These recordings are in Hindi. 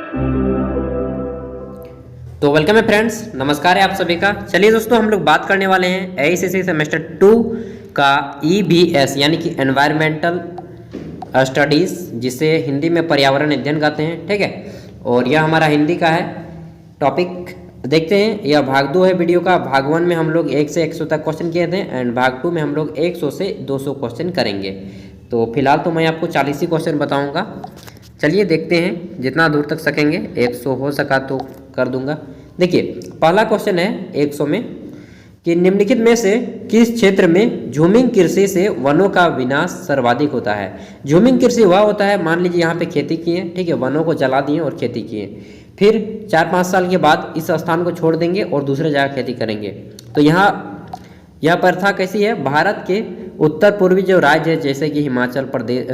तो वेलकम है फ्रेंड्स, नमस्कार है आप सभी का। चलिए दोस्तों, हम लोग बात करने वाले हैं एआईसीसी सेमेस्टर 2 का ईबीएस यानी कि एनवायरमेंटल स्टडीज़, जिसे हिंदी में पर्यावरण अध्ययन कहते हैं। ठीक है, और यह हमारा हिंदी का है टॉपिक। देखते हैं, यह भाग 2 है वीडियो का। भाग 1 में हम लोग 1 से 100 तक क्वेश्चन किए थे एंड भाग 2 में हम लोग 100 से 200 क्वेश्चन करेंगे। तो फिलहाल तो मैं आपको 40 ही क्वेश्चन बताऊँगा। चलिए देखते हैं, जितना दूर तक सकेंगे। 100 हो सका तो कर दूंगा। देखिए, पहला क्वेश्चन है 100 में कि निम्नलिखित में से किस क्षेत्र में झूमिंग कृषि से वनों का विनाश सर्वाधिक होता है। झूमिंग कृषि वह होता है, मान लीजिए यहाँ पे खेती किए, ठीक है, वनों को जला दिए और खेती किए, फिर 4-5 साल के बाद इस स्थान को छोड़ देंगे और दूसरे जगह खेती करेंगे। तो यहाँ यह प्रथा कैसी है, भारत के उत्तर पूर्वी जो राज्य है, जैसे कि हिमाचल प्रदेश,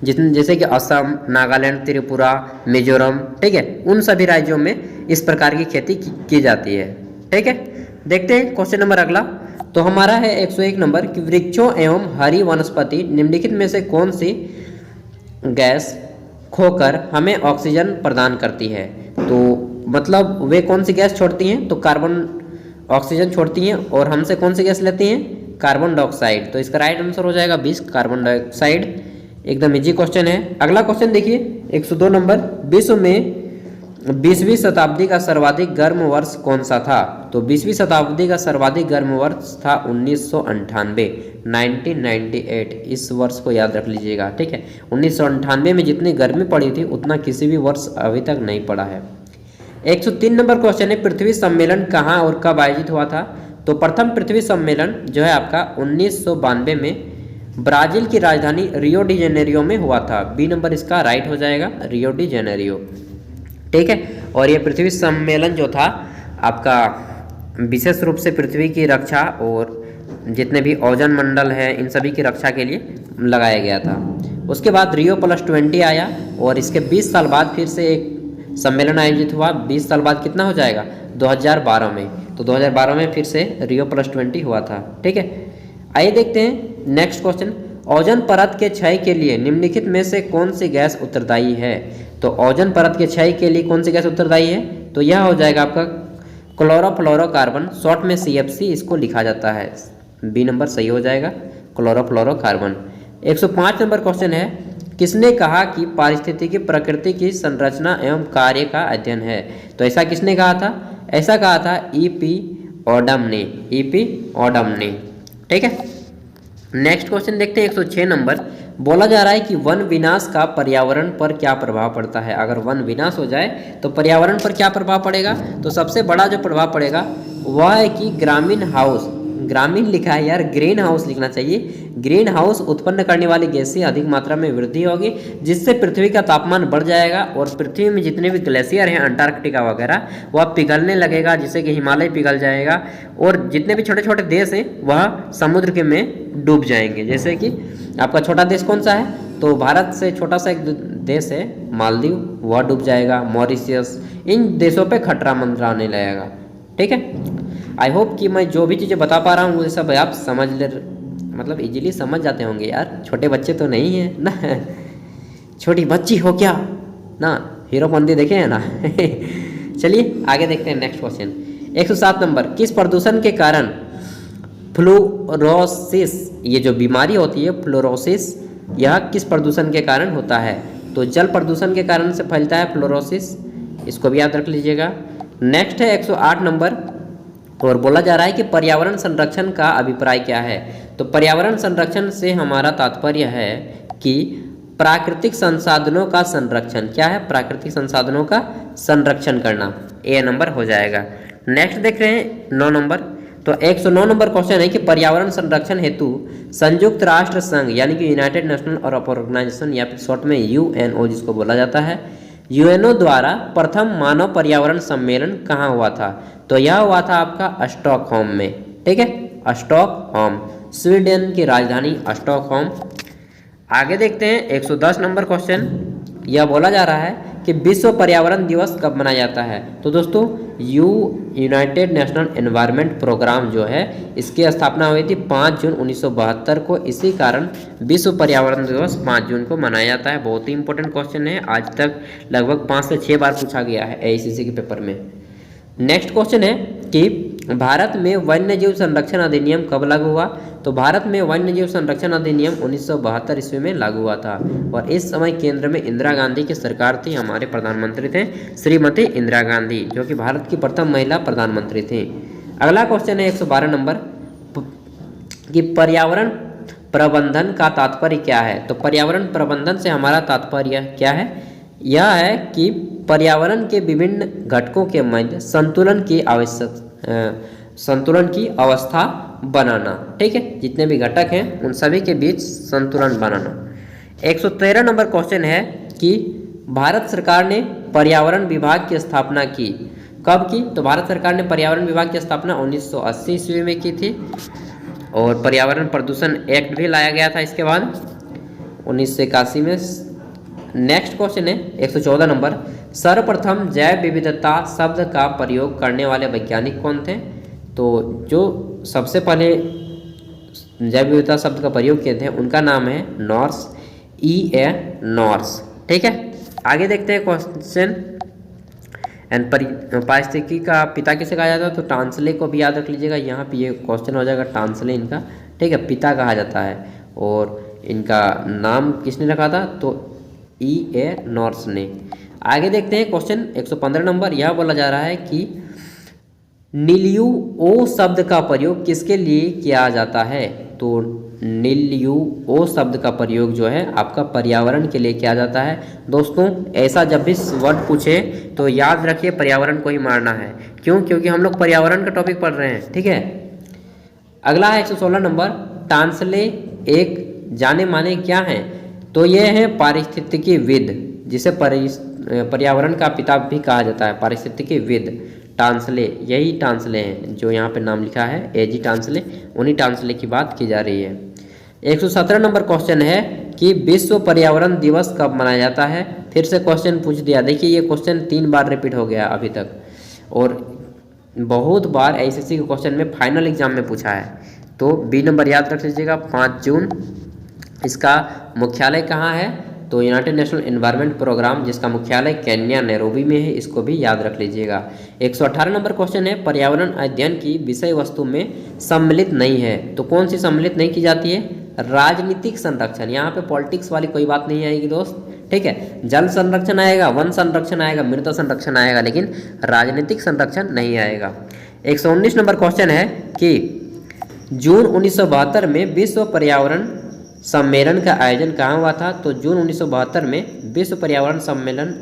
जैसे कि असम, नागालैंड, त्रिपुरा, मिजोरम, ठीक है, उन सभी राज्यों में इस प्रकार की खेती की जाती है। ठीक है, देखते हैं क्वेश्चन नंबर अगला। तो हमारा है 101 नंबर कि वृक्षों एवं हरी वनस्पति निम्नलिखित में से कौन सी गैस खोकर हमें ऑक्सीजन प्रदान करती है। तो मतलब वे कौन सी गैस छोड़ती हैं, तो कार्बन ऑक्सीजन छोड़ती हैं, और हमसे कौन सी गैस लेती हैं, कार्बन डाइऑक्साइड। तो इसका राइट आंसर हो जाएगा 20, कार्बन डाइऑक्साइड। एकदम इजी क्वेश्चन है। अगला क्वेश्चन देखिए 102 नंबर, विश्व में 20वीं शताब्दी का सर्वाधिक गर्म वर्ष कौन सा था। तो 20वीं शताब्दी का सर्वाधिक गर्म वर्ष था 1998, 1998। इस वर्ष को याद रख लीजिएगा। ठीक है, 1998 में जितनी गर्मी पड़ी थी उतना किसी भी वर्ष अभी तक नहीं पड़ा है। 103 नंबर क्वेश्चन है, पृथ्वी सम्मेलन कहाँ और कब आयोजित हुआ था। तो प्रथम पृथ्वी सम्मेलन जो है आपका 1992 में ब्राजील की राजधानी रियो डी जेनेरियो में हुआ था। बी नंबर इसका राइट हो जाएगा, रियो डी जेनेरियो। ठीक है, और ये पृथ्वी सम्मेलन जो था आपका विशेष रूप से पृथ्वी की रक्षा और जितने भी ओजोन मंडल है इन सभी की रक्षा के लिए लगाया गया था। उसके बाद रियो +20 आया और इसके 20 साल बाद फिर से एक सम्मेलन आयोजित हुआ। 20 साल बाद कितना हो जाएगा, 2012 में। तो 2012 में फिर से रियो +20 हुआ था। ठीक है, आइए देखते हैं नेक्स्ट क्वेश्चन। ओजोन परत के क्षय के लिए निम्नलिखित में से कौन सी गैस उत्तरदायी है। तो ओजोन परत के क्षय के लिए कौन सी गैस उत्तरदायी है, तो यह हो जाएगा आपका क्लोरोफ्लोरोकार्बन, शॉर्ट में CFC इसको लिखा जाता है। बी नंबर सही हो जाएगा, क्लोरोफ्लोरोकार्बन। 105 नंबर क्वेश्चन है, किसने कहा कि पारिस्थितिकी प्रकृति की संरचना एवं कार्य का अध्ययन है। तो ऐसा किसने कहा था, ऐसा कहा था E.P. ऑडम ने, E.P. ऑडम ने। ठीक है, नेक्स्ट क्वेश्चन देखते हैं 106 नंबर। बोला जा रहा है कि वन विनाश का पर्यावरण पर क्या प्रभाव पड़ता है। अगर वन विनाश हो जाए तो पर्यावरण पर क्या प्रभाव पड़ेगा। तो सबसे बड़ा जो प्रभाव पड़ेगा वह है कि ग्रामीण लिखा है यार, ग्रीन हाउस लिखना चाहिए। ग्रीन हाउस उत्पन्न करने वाली गैस से अधिक मात्रा में वृद्धि होगी, जिससे पृथ्वी का तापमान बढ़ जाएगा और पृथ्वी में जितने भी ग्लेशियर हैं, अंटार्कटिका वगैरह, वह पिघलने लगेगा, जिससे कि हिमालय पिघल जाएगा और जितने भी छोटे छोटे देश हैं वह समुद्र के में डूब जाएंगे। जैसे कि आपका छोटा देश कौन सा है, तो भारत से छोटा सा एक देश है मालदीव, वह डूब जाएगा, मॉरिशियस, इन देशों पे खतरा मंडराने लगेगा। ठीक है, आई होप कि मैं जो भी चीज़ें बता पा रहा हूँ वो सब आप समझ ले, मतलब इजीली समझ जाते होंगे यार। छोटे बच्चे तो नहीं हैं ना, छोटी बच्ची हो क्या ना, हीरोपंती देखे हैं ना। चलिए आगे देखते हैं नेक्स्ट क्वेश्चन। 107 नंबर, किस प्रदूषण के कारण फ्लोरोसिस, ये जो बीमारी होती है फ्लोरोसिस, यह किस प्रदूषण के कारण होता है। तो जल प्रदूषण के कारण से फैलता है फ्लोरोसिस, इसको भी याद रख लीजिएगा। नेक्स्ट है 108 नंबर, और बोला जा रहा है कि पर्यावरण संरक्षण का अभिप्राय क्या है। तो पर्यावरण संरक्षण से हमारा तात्पर्य है कि प्राकृतिक संसाधनों का संरक्षण, क्या है, प्राकृतिक संसाधनों का संरक्षण करना। ए नंबर हो जाएगा। नेक्स्ट देख रहे हैं 9 नंबर। तो 109 नंबर क्वेश्चन है कि पर्यावरण संरक्षण हेतु संयुक्त राष्ट्र संघ यानी कि यूनाइटेड नेशनल ऑर्गेनाइजेशन या फिर शॉर्ट में UNO जिसको बोला जाता है, UNO द्वारा प्रथम मानव पर्यावरण सम्मेलन कहाँ हुआ था। तो यह हुआ था आपका स्टॉकहोम में। ठीक है, स्टॉकहोम, स्वीडन की राजधानी स्टॉकहोम। आगे देखते हैं 110 नंबर क्वेश्चन। यह बोला जा रहा है कि विश्व पर्यावरण दिवस कब मनाया जाता है? तो दोस्तों यूनाइटेड नेशनल एनवायरनमेंट प्रोग्राम जो है इसकी स्थापना हुई थी 5 जून 1972 को। इसी कारण विश्व पर्यावरण दिवस 5 जून को मनाया जाता है। बहुत ही इंपॉर्टेंट क्वेश्चन है, आज तक लगभग 5 से 6 बार पूछा गया है एआईसीसी के पेपर में। नेक्स्ट क्वेश्चन है कि भारत में वन्यजीव संरक्षण अधिनियम कब लागू हुआ? तो भारत में वन्यजीव संरक्षण अधिनियम 1972 ईस्वी में लागू हुआ था और इस समय केंद्र में इंदिरा गांधी की सरकार थी। हमारे प्रधानमंत्री थे श्रीमती इंदिरा गांधी, जो कि भारत की प्रथम महिला प्रधानमंत्री थी। अगला क्वेश्चन है 112 नंबर कि पर्यावरण प्रबंधन का तात्पर्य क्या है? तो पर्यावरण प्रबंधन से हमारा तात्पर्य क्या है? यह है कि पर्यावरण के विभिन्न घटकों के मध्य संतुलन की अवस्था बनाना। ठीक है, जितने भी घटक हैं उन सभी के बीच संतुलन बनाना। 113 नंबर क्वेश्चन है कि भारत सरकार ने पर्यावरण विभाग की स्थापना की, कब की? तो भारत सरकार ने पर्यावरण विभाग की स्थापना 1980 ईस्वी में की थी और पर्यावरण प्रदूषण एक्ट भी लाया गया था इसके बाद 1981 में। नेक्स्ट क्वेश्चन है 114 नंबर, सर्वप्रथम जैव विविधता शब्द का प्रयोग करने वाले वैज्ञानिक कौन थे? तो जो सबसे पहले जैव विविधता शब्द का प्रयोग किए थे उनका नाम है नॉर्स, E.A. नॉर्स। ठीक है, आगे देखते हैं क्वेश्चन। एंड पारिस्थितिकी का पिता किसे कहा जाता है? तो टांसले को भी याद रख लीजिएगा, यहाँ पे ये क्वेश्चन हो जाएगा टांसले इनका। ठीक है, पिता कहा जाता है और इनका नाम किसने रखा था? तो E.A. नॉर्स ने। आगे देखते हैं क्वेश्चन 115 नंबर, यह बोला जा रहा है कि नील्यूओ शब्द का प्रयोग किसके लिए किया जाता है? तो नील्यूओ शब्द का प्रयोग जो है आपका पर्यावरण के लिए किया जाता है। दोस्तों ऐसा जब भी वर्ड पूछे तो याद रखिए पर्यावरण को ही मारना है। क्यों? क्योंकि हम लोग पर्यावरण का टॉपिक पढ़ रहे हैं। ठीक है, अगला है 116 नंबर, टांसले एक जाने माने क्या हैं? तो ये है पारिस्थितिकीविद, जिसे पर्यावरण का पिता भी कहा जाता है, पारिस्थितिकीविद टांसले। यही टांसले हैं जो यहाँ पे नाम लिखा है A.G. टांसले, उन्हीं टांसले की बात की जा रही है। 117 नंबर क्वेश्चन है कि विश्व पर्यावरण दिवस कब मनाया जाता है? फिर से क्वेश्चन पूछ दिया। देखिए ये क्वेश्चन 3 बार रिपीट हो गया अभी तक और बहुत बार एआईसीसी के क्वेश्चन में फाइनल एग्जाम में पूछा है। तो बी नंबर याद रख लीजिएगा, 5 जून। इसका मुख्यालय कहाँ है? तो यूनाइटेड नेशनल एनवायरनमेंट प्रोग्राम, जिसका मुख्यालय केन्या नैरोबी में है, इसको भी याद रख लीजिएगा। 118 नंबर क्वेश्चन है, पर्यावरण अध्ययन की विषय वस्तु में सम्मिलित नहीं है। तो कौन सी सम्मिलित नहीं की जाती है? राजनीतिक संरक्षण। यहाँ पे पॉलिटिक्स वाली कोई बात नहीं आएगी दोस्त। ठीक है, जल संरक्षण आएगा, वन संरक्षण आएगा, मृदा संरक्षण आएगा, लेकिन राजनीतिक संरक्षण नहीं आएगा। 119 नंबर क्वेश्चन है कि जून 1972 में विश्व पर्यावरण सम्मेलन का आयोजन कहाँ हुआ था? तो जून 1972 में विश्व पर्यावरण सम्मेलन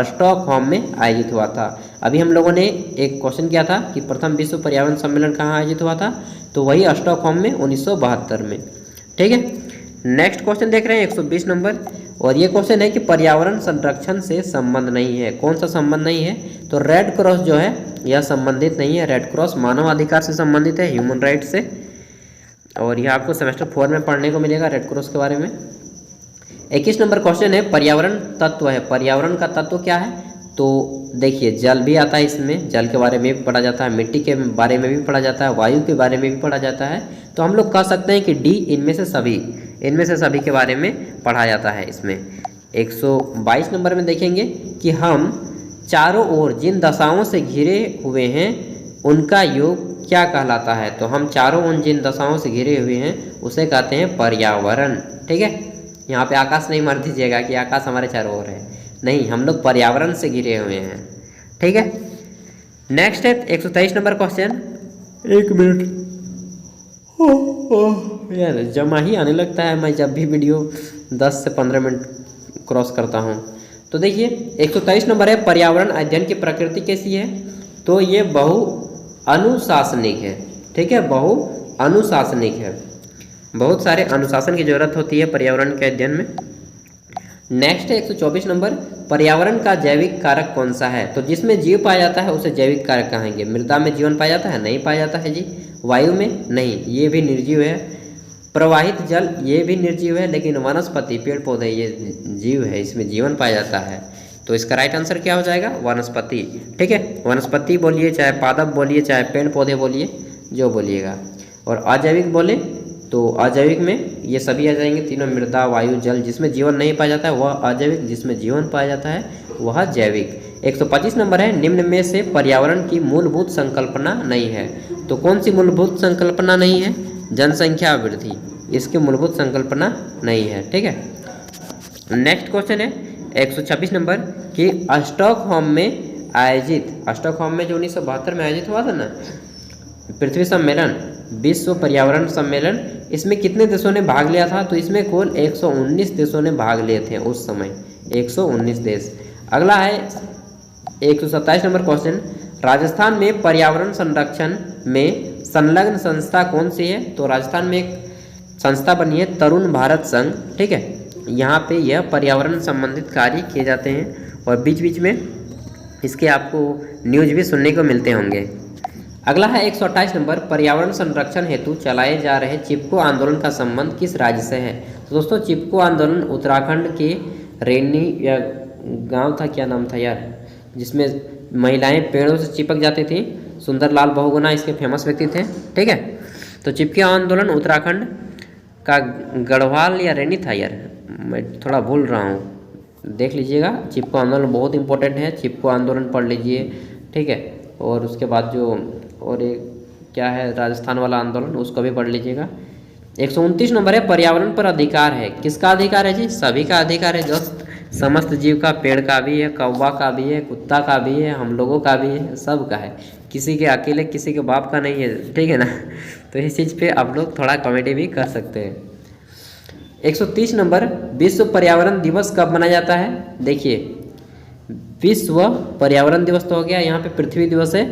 स्टॉकहोम में आयोजित हुआ था। अभी हम लोगों ने एक क्वेश्चन किया था कि प्रथम विश्व पर्यावरण सम्मेलन कहाँ आयोजित हुआ था? तो वही स्टॉकहोम में 1972 में। ठीक है, नेक्स्ट क्वेश्चन देख रहे हैं 120 नंबर, और ये क्वेश्चन है कि पर्यावरण संरक्षण से संबंध नहीं है। कौन सा संबंध नहीं है? तो रेड क्रॉस जो है यह संबंधित नहीं है। रेड क्रॉस मानव अधिकार से संबंधित है, ह्यूमन राइट से, और यह आपको सेमेस्टर 4 में पढ़ने को मिलेगा रेड क्रॉस के बारे में। 21 नंबर क्वेश्चन है, पर्यावरण तत्व है। पर्यावरण का तत्व क्या है? तो देखिए जल भी आता है इसमें, जल के बारे में भी पढ़ा जाता है, मिट्टी के बारे में भी पढ़ा जाता है, वायु के बारे में भी पढ़ा जाता है। तो हम लोग कह सकते हैं कि डी इनमें से सभी के बारे में पढ़ा जाता है इसमें। 122 नंबर में देखेंगे कि हम चारों ओर जिन दशाओं से घिरे हुए हैं उनका योग क्या कहलाता है? तो हम चारों ओर जिन दशाओं से घिरे हुए हैं उसे कहते हैं पर्यावरण। ठीक है, यहाँ पे आकाश नहीं मार दीजिएगा कि आकाश हमारे चारों ओर है, नहीं, हम लोग पर्यावरण से घिरे हुए हैं। ठीक है, नेक्स्ट है 123 नंबर क्वेश्चन। 1 मिनट यार, जमा ही आने लगता है मैं जब भी वीडियो 10 से 15 मिनट क्रॉस करता हूँ। तो देखिए 123 नंबर है, पर्यावरण अध्ययन की प्रकृति कैसी है? तो ये बहु अनुशासनिक है। ठीक है, बहु अनुशासनिक है, बहुत सारे अनुशासन की जरूरत होती है पर्यावरण के अध्ययन में। नेक्स्ट है 124 नंबर, पर्यावरण का जैविक कारक कौन सा है? तो जिसमें जीव पाया जाता है उसे जैविक कारक कहेंगे। मृदा में जीवन पाया जाता है? नहीं पाया जाता है जी। वायु में? नहीं, ये भी निर्जीव है। प्रवाहित जल, ये भी निर्जीव है, लेकिन वनस्पति पेड़ पौधे ये जीव है, इसमें जीवन पाया जाता है। तो इसका राइट आंसर क्या हो जाएगा? वनस्पति। ठीक है, वनस्पति बोलिए, चाहे पादप बोलिए, चाहे पेड़ पौधे बोलिए, जो बोलिएगा। और अजैविक बोले तो अजैविक में ये सभी आ जाएंगे तीनों, मृदा, वायु, जल। जिसमें जीवन नहीं पाया जाता है वह अजैविक, जिसमें जीवन पाया जाता है वह जैविक। 125 नंबर है, निम्न में से पर्यावरण की मूलभूत संकल्पना नहीं है। तो कौन सी मूलभूत संकल्पना नहीं है? जनसंख्या वृद्धि, इसकी मूलभूत संकल्पना नहीं है। ठीक है, नेक्स्ट क्वेश्चन है 126 नंबर कि स्टॉकहोम में आयोजित, स्टॉकहोम में जो 1972 में आयोजित हुआ था ना पृथ्वी सम्मेलन, विश्व पर्यावरण सम्मेलन, इसमें कितने देशों ने भाग लिया था? तो इसमें कुल 119 देशों ने भाग लिए थे उस समय, 119 देश। अगला है 127 नंबर क्वेश्चन, राजस्थान में पर्यावरण संरक्षण में संलग्न संस्था कौन सी है? तो राजस्थान में एक संस्था बनी है तरुण भारत संघ। ठीक है, यहाँ पे यह पर्यावरण संबंधित कार्य किए जाते हैं और बीच बीच में इसके आपको न्यूज भी सुनने को मिलते होंगे। अगला है 128 नंबर, पर्यावरण संरक्षण हेतु चलाए जा रहे चिपको आंदोलन का संबंध किस राज्य से है? तो दोस्तों चिपको आंदोलन उत्तराखंड के रेनी या गांव था, क्या नाम था यार, जिसमें महिलाएं पेड़ों से चिपक जाती थी। सुंदरलाल बहुगुणा इसके फेमस व्यक्ति थे। ठीक है, तो चिपको आंदोलन उत्तराखंड का गढ़वाल या रेनी था यार, मैं थोड़ा भूल रहा हूँ, देख लीजिएगा। चिपको आंदोलन बहुत इंपॉर्टेंट है, चिपको आंदोलन पढ़ लीजिए। ठीक है, और उसके बाद जो और एक क्या है राजस्थान वाला आंदोलन, उसको भी पढ़ लीजिएगा। 129 नंबर है, पर्यावरण पर अधिकार है, किसका अधिकार है जी? सभी का अधिकार है दोस्त, समस्त जीव का, पेड़ का भी है, कौवा का भी है, कुत्ता का भी है, हम लोगों का भी है, सब का है, किसी के अकेले किसी के बाप का नहीं है। ठीक है ना, तो इस चीज़ पे आप लोग थोड़ा कॉमेडी भी कर सकते हैं। 130 नंबर, विश्व पर्यावरण दिवस कब मनाया जाता है? देखिए विश्व पर्यावरण दिवस तो हो गया, यहाँ पे पृथ्वी दिवस है।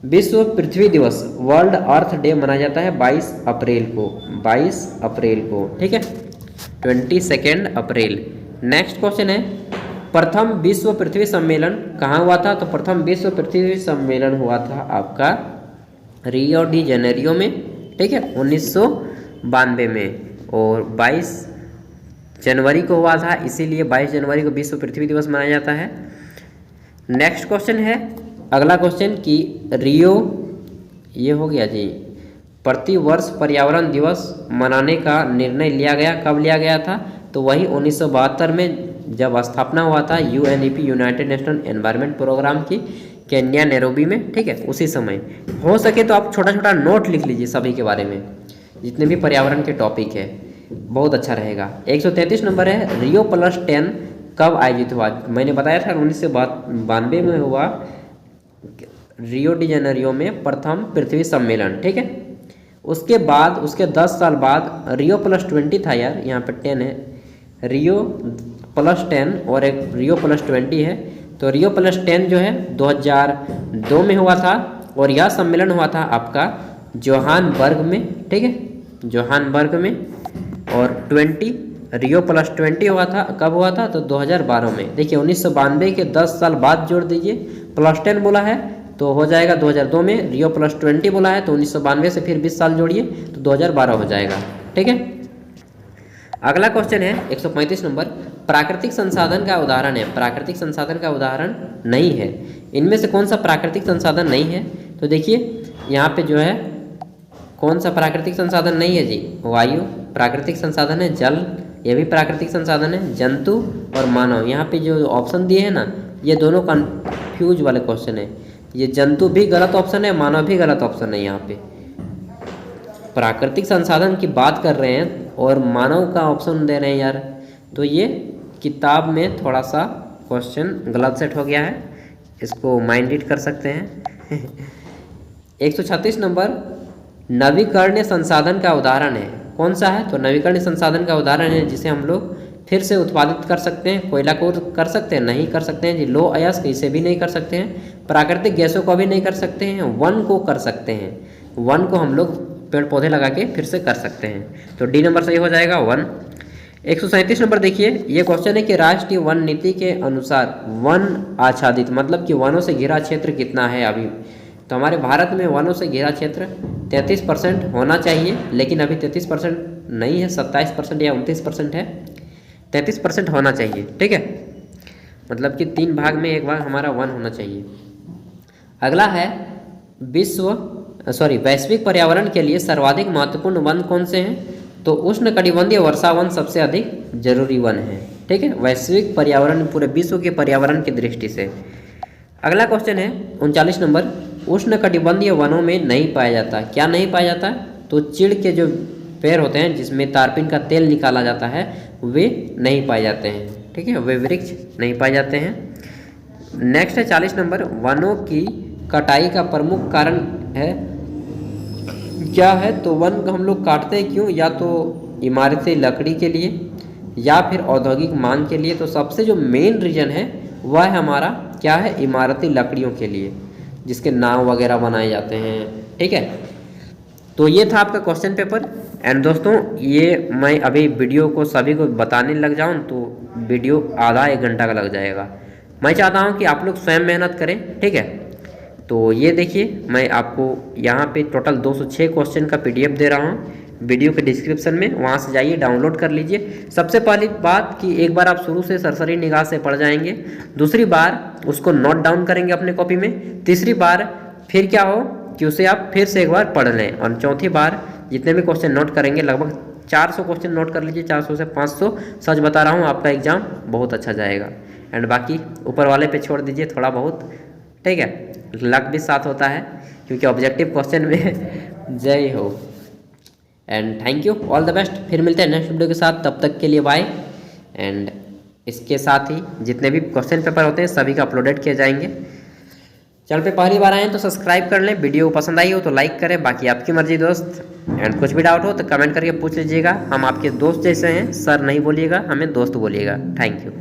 विश्व पृथ्वी दिवस, वर्ल्ड अर्थ डे मनाया जाता है 22 अप्रैल को, 22 अप्रैल को। ठीक है, 22 अप्रैल। नेक्स्ट क्वेश्चन है, प्रथम विश्व पृथ्वी सम्मेलन कहाँ हुआ था? तो प्रथम विश्व पृथ्वी सम्मेलन हुआ था आपका रियो डी जेनेरियो में। ठीक है, 1992 में, और 22 जनवरी को हुआ था, इसीलिए 22 जनवरी को विश्व पृथ्वी दिवस मनाया जाता है। नेक्स्ट क्वेश्चन है, अगला क्वेश्चन कि रियो, ये हो गया जी, प्रति वर्ष पर्यावरण दिवस मनाने का निर्णय लिया गया, कब लिया गया था? तो वही 1972 में जब स्थापना हुआ था UNEP, United National Environment Programme की, केन्या नैरोबी में। ठीक है, उसी समय। हो सके तो आप छोटा छोटा नोट लिख लीजिए सभी के बारे में, जितने भी पर्यावरण के टॉपिक है, बहुत अच्छा रहेगा। 133 नंबर है, रियो प्लस 10 कब आयोजित हुआ? मैंने बताया था 1992 में हुआ रियो डी जेनेरियो में प्रथम पृथ्वी सम्मेलन। ठीक है, उसके बाद उसके 10 साल बाद रियो प्लस 20 था यार, यहाँ पर 10 है, रियो प्लस 10 और एक रियो प्लस 20 है। तो रियो प्लस 10 जो है 2002 में हुआ था, और यह सम्मेलन हुआ था आपका जोहानबर्ग में। ठीक है, जोहानबर्ग में। और 20 रियो प्लस 20 हुआ था, कब हुआ था? तो 2012 में। देखिए 1992 के 10 साल बाद जोड़ दीजिए, प्लस 10 बोला है तो हो जाएगा 2002 में, रियो प्लस 20 बोला है तो 1992 से फिर 20 साल जोड़िए तो 2012 हो जाएगा। ठीक है, अगला क्वेश्चन है 135 नंबर, प्राकृतिक संसाधन का उदाहरण है, प्राकृतिक संसाधन का उदाहरण नहीं है, इनमें से कौन सा प्राकृतिक संसाधन नहीं है? तो देखिए यहाँ पे जो है कौन सा प्राकृतिक संसाधन नहीं है जी? वायु प्राकृतिक संसाधन है, जल ये भी प्राकृतिक संसाधन है, जंतु और मानव। यहाँ पे जो ऑप्शन दिए हैं ना, ये दोनों कंफ्यूज वाले क्वेश्चन है, ये जंतु भी गलत ऑप्शन है, मानव भी गलत ऑप्शन है। यहाँ पे प्राकृतिक संसाधन की बात कर रहे हैं और मानव का ऑप्शन दे रहे हैं यार, तो ये किताब में थोड़ा सा क्वेश्चन गलत सेट हो गया है, इसको माइंड रीड कर सकते हैं। 136 नंबर, नवीकरणीय संसाधन का उदाहरण है, कौन सा है? तो नवीकरणीय संसाधन का उदाहरण है जिसे हम लोग फिर से उत्पादित कर सकते हैं। कोयला को कर सकते हैं? नहीं कर सकते हैं जी। लौह अयस्क इसे भी नहीं कर सकते हैं। प्राकृतिक गैसों को भी नहीं कर सकते हैं। वन को कर सकते हैं, वन को हम लोग पेड़ पौधे लगा के फिर से कर सकते हैं। तो डी नंबर सही हो जाएगा, वन। 137 नंबर देखिए, ये क्वेश्चन है कि राष्ट्रीय वन नीति के अनुसार वन आच्छादित मतलब कि वनों से घिरा क्षेत्र कितना है अभी? तो हमारे भारत में वनों से घिरा क्षेत्र 33% होना चाहिए, लेकिन अभी 33% नहीं है, 27% या 29% है। 33% होना चाहिए। ठीक है, मतलब कि 3 भाग में 1 भाग हमारा वन होना चाहिए। अगला है वैश्विक पर्यावरण के लिए सर्वाधिक महत्वपूर्ण वन कौन से हैं? तो उष्णकटिबंधीय वर्षा वन सबसे अधिक जरूरी वन है। ठीक है, वैश्विक पर्यावरण पूरे विश्व के पर्यावरण की दृष्टि से। अगला क्वेश्चन है 39 नंबर, उष्णकटिबंधीय वनों में नहीं पाया जाता। क्या नहीं पाया जाता? तो चीड़ के जो पेड़ होते हैं जिसमें तारपीन का तेल निकाला जाता है वे नहीं पाए जाते हैं। ठीक है, वे वृक्ष नहीं पाए जाते हैं। नेक्स्ट है 40 नंबर, वनों की कटाई का प्रमुख कारण है क्या है? तो वन हम लोग काटते हैं क्यों? या तो इमारती लकड़ी के लिए या फिर औद्योगिक मांग के लिए। तो सबसे जो मेन रीजन है वह है हमारा क्या है? इमारती लकड़ियों के लिए, जिसके नाव वगैरह बनाए जाते हैं। ठीक है, तो ये था आपका क्वेश्चन पेपर। एंड दोस्तों, ये मैं अभी वीडियो को सभी को बताने लग जाऊं तो वीडियो आधा 1 घंटा का लग जाएगा। मैं चाहता हूं कि आप लोग स्वयं मेहनत करें। ठीक है, तो ये देखिए मैं आपको यहाँ पे टोटल 206 क्वेश्चन का PDF दे रहा हूँ वीडियो के डिस्क्रिप्शन में, वहाँ से जाइए डाउनलोड कर लीजिए। सबसे पहली बात कि एक बार आप शुरू से सरसरी निगाह से पढ़ जाएंगे, दूसरी बार उसको नोट डाउन करेंगे अपने कॉपी में, तीसरी बार फिर क्या हो कि उसे आप फिर से एक बार पढ़ लें, और चौथी बार जितने भी क्वेश्चन नोट करेंगे, लगभग 400 क्वेश्चन नोट कर लीजिए, 400 से 500। सच बता रहा हूँ, आपका एग्जाम बहुत अच्छा जाएगा। एंड बाकी ऊपर वाले पे छोड़ दीजिए थोड़ा बहुत। ठीक है, लक भी साथ होता है क्योंकि ऑब्जेक्टिव क्वेश्चन में जय हो। And thank you, all the best. फिर मिलते हैं नेक्स्ट वीडियो के साथ, तब तक के लिए बाय। एंड इसके साथ ही जितने भी क्वेश्चन पेपर होते हैं सभी का अपलोडेड किए जाएंगे। चैनल पे पहली बार आए हैं तो सब्सक्राइब कर लें, वीडियो पसंद आई हो तो लाइक करें, बाकी आपकी मर्जी दोस्त। एंड कुछ भी डाउट हो तो कमेंट करके पूछ लीजिएगा, हम आपके दोस्त जैसे हैं, सर नहीं बोलिएगा, हमें दोस्त बोलिएगा। Thank you.